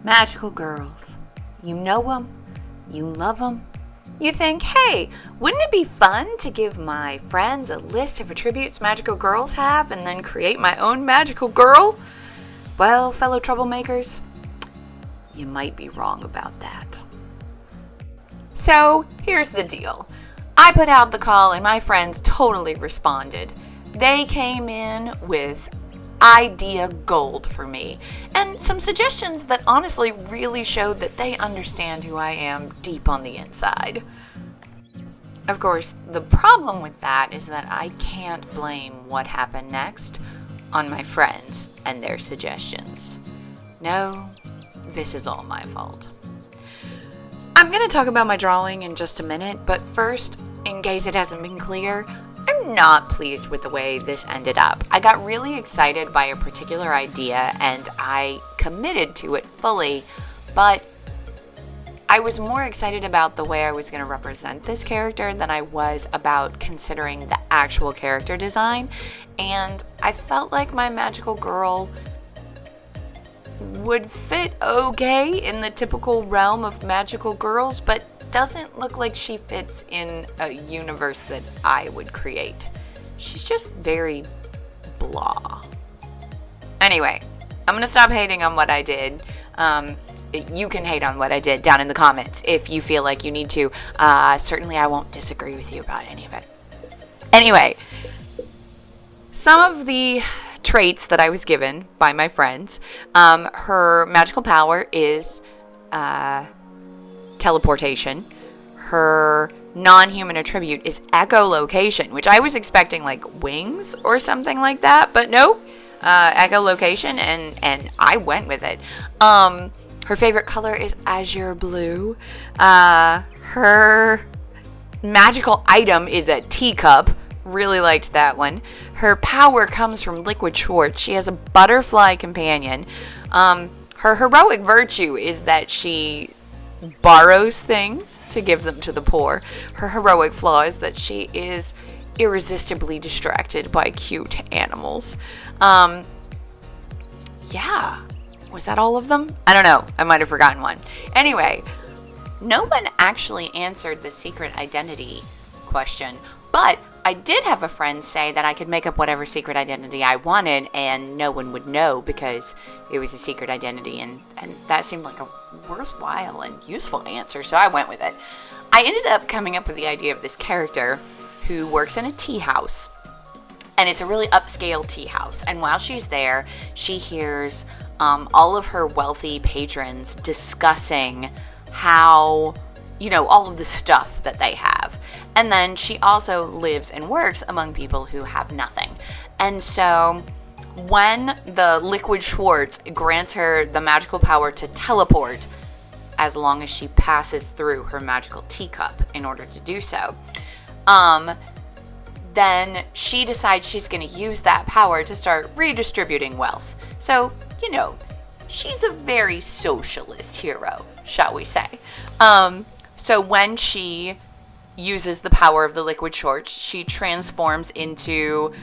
Magical girls. You know them, you love them. You think, hey, wouldn't it be fun to give my friends a list of attributes magical girls have and then create my own magical girl? Well, fellow troublemakers, you might be wrong about that. So, here's the deal. I put out the call and my friends totally responded. They came in with idea gold for me and some suggestions that honestly really showed that they understand who I am deep on the inside. Of course, the problem with that is that I can't blame what happened next on my friends and their suggestions. No, this is all my fault. I'm going to talk about my drawing in just a minute, but first, in case it hasn't been clear, I'm not pleased with the way this ended up. I got really excited by a particular idea and I committed to it fully, but I was more excited about the way I was going to represent this character than I was about considering the actual character design, and I felt like my magical girl would fit okay in the typical realm of magical girls, but doesn't look like she fits in a universe that I would create. She's just very blah. Anyway, I'm gonna stop hating on what I did. You can hate on what I did down in the comments if you feel like you need to. Certainly I won't disagree with you about any of it. Anyway, some of the traits that I was given by my friends, her magical power is teleportation. Her non-human attribute is echolocation, which I was expecting like wings or something like that, but nope, echolocation, and I went with it. Her favorite color is azure blue. Her magical item is a teacup. Really liked that one. Her power comes from liquid Schwartz. She has a butterfly companion. Her heroic virtue is that she borrows things to give them to the poor. Her heroic flaw is that she is irresistibly distracted by cute animals. Yeah. Was that all of them? I don't know. I might have forgotten one. Anyway, no one actually answered the secret identity question, but I did have a friend say that I could make up whatever secret identity I wanted and no one would know because it was a secret identity, and that seemed like a worthwhile and useful answer, so I went with it. I ended up coming up with the idea of this character who works in a tea house, and it's a really upscale tea house, and while she's there, she hears all of her wealthy patrons discussing how, all of the stuff that they have. And then she also lives and works among people who have nothing. And so when the liquid Schwartz grants her the magical power to teleport, as long as she passes through her magical teacup in order to do so, then she decides she's going to use that power to start redistributing wealth. So, she's a very socialist hero, shall we say. So when she uses the power of the liquid Schwartz, she transforms into,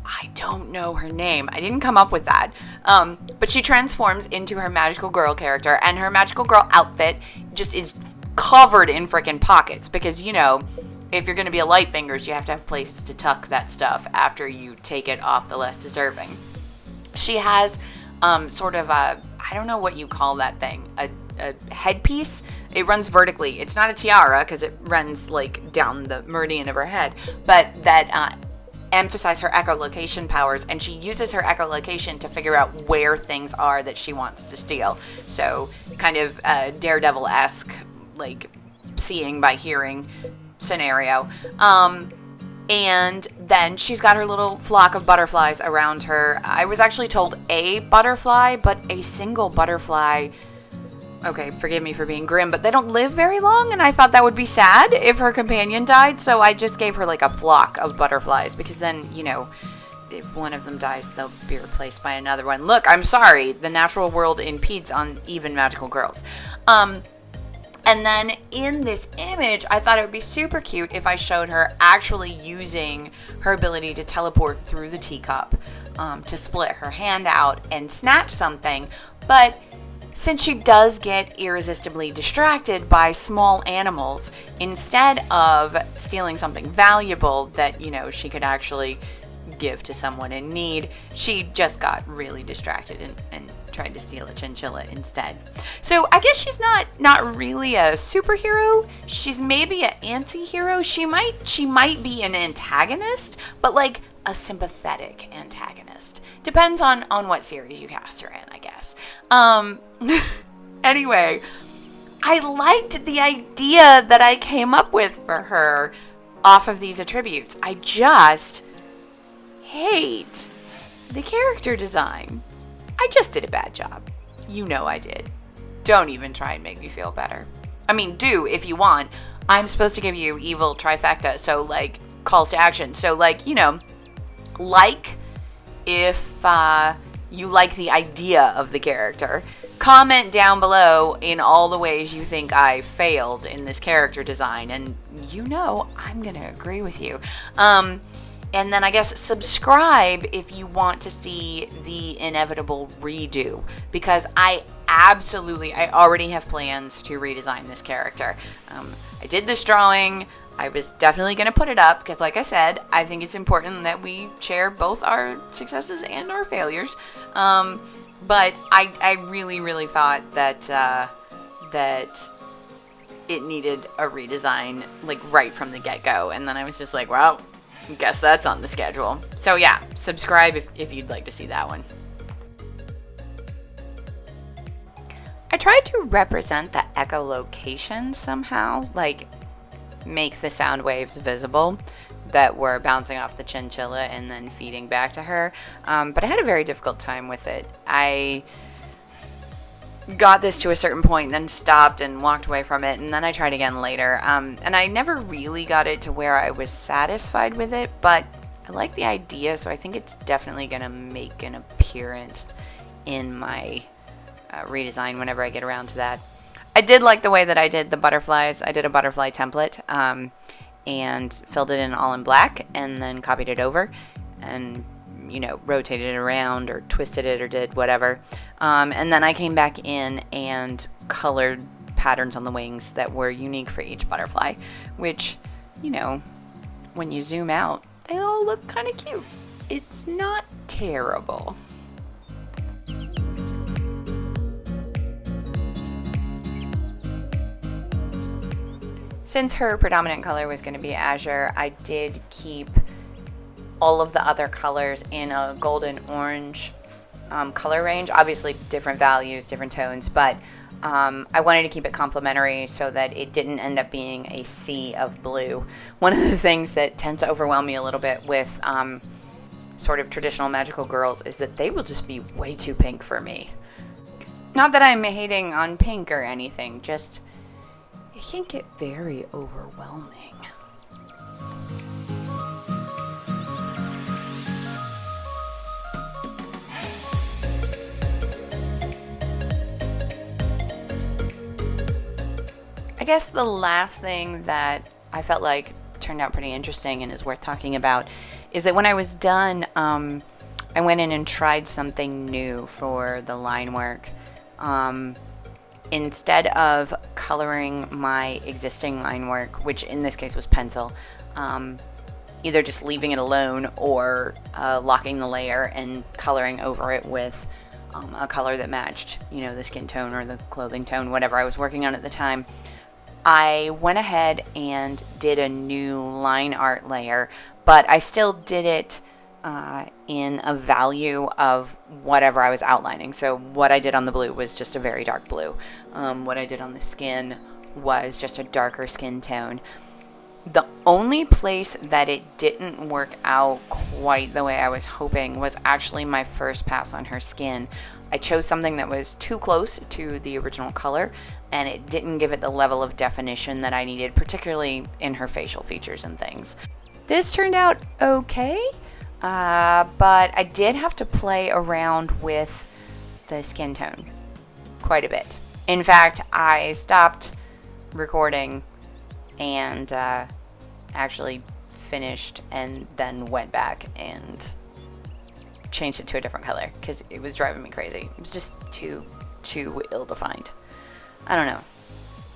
I don't know her name. I didn't come up with that. But she transforms into her magical girl character, and her magical girl outfit just is covered in freaking pockets because, if you're going to be a light fingers, you have to have places to tuck that stuff after you take it off the less deserving. She has sort of a, I don't know what you call that thing, a headpiece. It runs vertically. It's not a tiara because it runs like down the meridian of her head, but that emphasize her echolocation powers, and she uses her echolocation to figure out where things are that she wants to steal. So kind of Daredevil-esque, like seeing by hearing scenario. And then she's got her little flock of butterflies around her. I was actually told a butterfly, but a single butterfly, okay, forgive me for being grim, but they don't live very long, and I thought that would be sad if her companion died, so I just gave her like a flock of butterflies, because then, if one of them dies, they'll be replaced by another one. Look, I'm sorry, the natural world impedes on even magical girls. And then in this image, I thought it would be super cute if I showed her actually using her ability to teleport through the teacup to split her hand out and snatch something. But since she does get irresistibly distracted by small animals, instead of stealing something valuable that, you know, she could actually give to someone in need, she just got really distracted and tried to steal a chinchilla instead. So I guess she's not really a superhero. She's maybe an anti-hero. She might be an antagonist, but like a sympathetic antagonist. Depends on what series you cast her in, I guess. Anyway, I liked the idea that I came up with for her off of these attributes. I just hate the character design. I just did a bad job. You know I did. Don't even try and make me feel better. I mean, do if you want. I'm supposed to give you evil trifecta, so like calls to action. So like, you know, like if you like the idea of the character. Comment down below in all the ways you think I failed in this character design, and you know I'm going to agree with you. And then I guess subscribe if you want to see the inevitable redo, because I already have plans to redesign this character. I did this drawing. I was definitely going to put it up because, like I said, I think it's important that we share both our successes and our failures. But I really, really thought that it needed a redesign, like right from the get-go. And then I was just like, well, guess that's on the schedule. So yeah, subscribe if you'd like to see that one. I tried to represent the echolocation somehow, like make the sound waves visible that were bouncing off the chinchilla and then feeding back to her. But I had a very difficult time with it. I got this to a certain point, then stopped and walked away from it, and then I tried again later. And I never really got it to where I was satisfied with it, but I like the idea, so I think it's definitely going to make an appearance in my redesign whenever I get around to that. I did like the way that I did the butterflies. I did a butterfly template and filled it in all in black and then copied it over and, you know, rotated it around or twisted it or did whatever. And then I came back in and colored patterns on the wings that were unique for each butterfly, which, you know, when you zoom out, they all look kind of cute. It's not terrible. Since her predominant color was going to be azure, I did keep all of the other colors in a golden orange color range. Obviously different values, different tones, but I wanted to keep it complementary so that it didn't end up being a sea of blue. One of the things that tends to overwhelm me a little bit with sort of traditional magical girls is that they will just be way too pink for me. Not that I'm hating on pink or anything, just it can get very overwhelming. I guess the last thing that I felt like turned out pretty interesting and is worth talking about is that when I was done, I went in and tried something new for the line work. Instead of coloring my existing line work, which in this case was pencil, either just leaving it alone or locking the layer and coloring over it with a color that matched, you know, the skin tone or the clothing tone, whatever I was working on at the time, I went ahead and did a new line art layer, but I still did it in a value of whatever I was outlining. So what I did on the blue was just a very dark blue. What I did on the skin was just a darker skin tone. The only place that it didn't work out quite the way I was hoping was actually my first pass on her skin. I chose something that was too close to the original color, and it didn't give it the level of definition that I needed, particularly in her facial features and things. This turned out okay, but I did have to play around with the skin tone quite a bit. In fact, I stopped recording and actually finished and then went back and changed it to a different color because it was driving me crazy. It was just too too ill-defined. I don't know.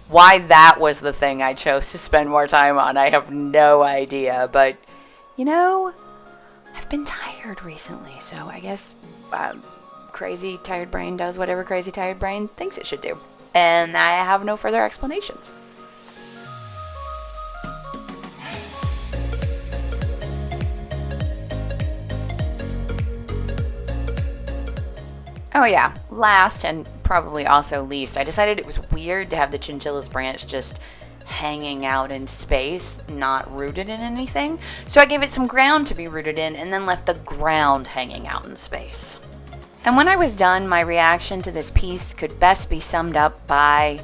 Why that was the thing I chose to spend more time on, I have no idea. But, I've been tired recently, so I guess crazy tired brain does whatever crazy tired brain thinks it should do. And I have no further explanations. Oh yeah, last and probably also least, I decided it was weird to have the chinchilla's branch just hanging out in space, not rooted in anything. So I gave it some ground to be rooted in and then left the ground hanging out in space. And when I was done, my reaction to this piece could best be summed up by...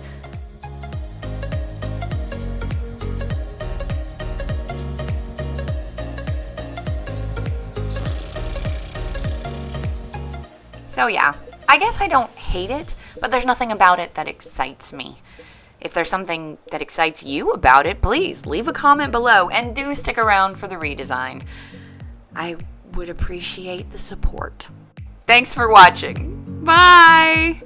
So yeah, I guess I don't hate it, but there's nothing about it that excites me. If there's something that excites you about it, please leave a comment below and do stick around for the redesign. I would appreciate the support. Thanks for watching. Bye!